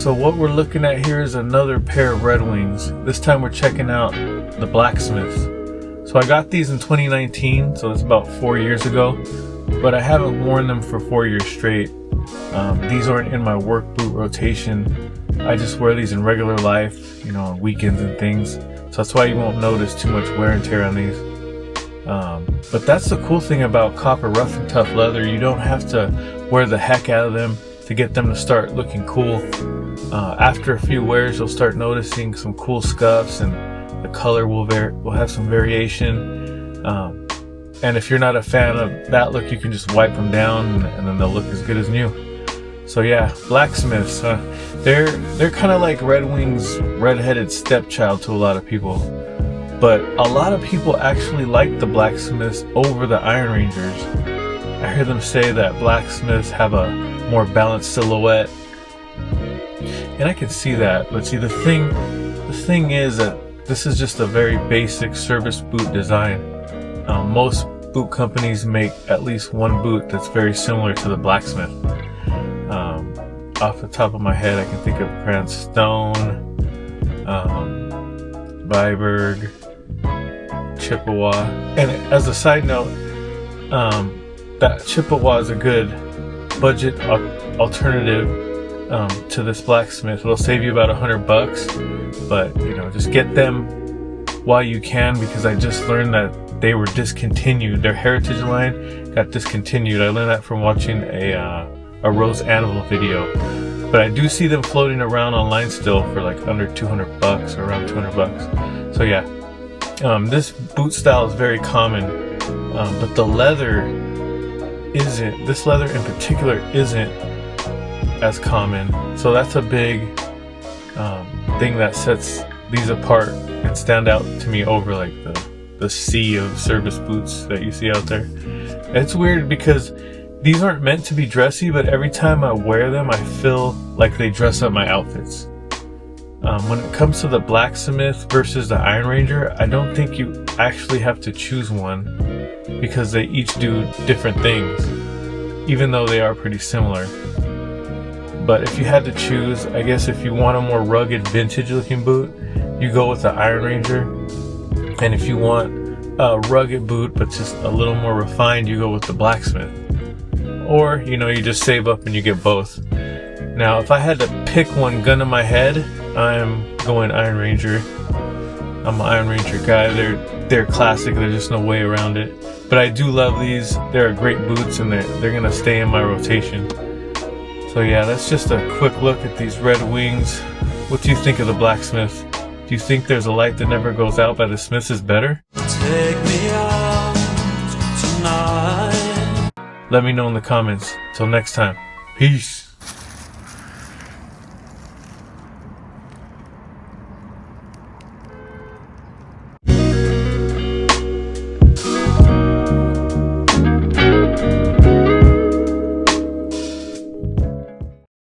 So what we're looking at here is another pair of Red Wings. This time we're checking out the Blacksmiths. So I got these in 2019, so it's about 4 years ago, but I haven't worn them for 4 years straight. These aren't in my work boot rotation. I just wear these in regular life, on weekends and things. So that's why you won't notice too much wear and tear on these. But that's the cool thing about copper rough and tough leather. You don't have to wear the heck out of them to get them to start looking cool. After a few wears, you'll start noticing some cool scuffs, and the color will have some variation. And if you're not a fan of that look, you can just wipe them down and then they'll look as good as new. So yeah, Blacksmiths, they're kind of like Red Wings' red-headed stepchild to a lot of people. But a lot of people actually like the Blacksmiths over the Iron Rangers. I hear them say that Blacksmiths have a more balanced silhouette, and I can see that. But see, the thing is that this is just a very basic service boot design. Most boot companies make at least one boot that's very similar to the Blacksmith. Off the top of my head, I can think of Grand Stone, Viberg, Chippewa. And as a side note, that Chippewa is a good budget alternative to this Blacksmith. It'll save you about $100, but just get them while you can, because I just learned that they were discontinued. Their Heritage line got discontinued. I learned that from watching a Rose Anvil video, but I do see them floating around online still for like under $200 or around $200. So yeah, this boot style is very common, but the leather isn't. This leather in particular isn't as common. So that's a big thing that sets these apart and stand out to me over like the sea of service boots that you see out there. It's weird because these aren't meant to be dressy, but every time I wear them, I feel like they dress up my outfits. When it comes to the Blacksmith versus the Iron Ranger, I don't think you actually have to choose one, because they each do different things, even though they are pretty similar. But if you had to choose, I guess if you want a more rugged, vintage looking boot, you go with the Iron Ranger. And if you want a rugged boot, but just a little more refined, you go with the Blacksmith. Or, you just save up and you get both. Now, if I had to pick one, gun to my head, I'm going Iron Ranger. I'm an Iron Ranger guy. They're classic. There's just no way around it. But I do love these. They're great boots, and they're going to stay in my rotation. So yeah, that's just a quick look at these Red Wings. What do you think of the Blacksmith? Do you think There's a Light That Never Goes Out by the Smiths is better? Take me out tonight. Let me know in the comments. Till next time. Peace.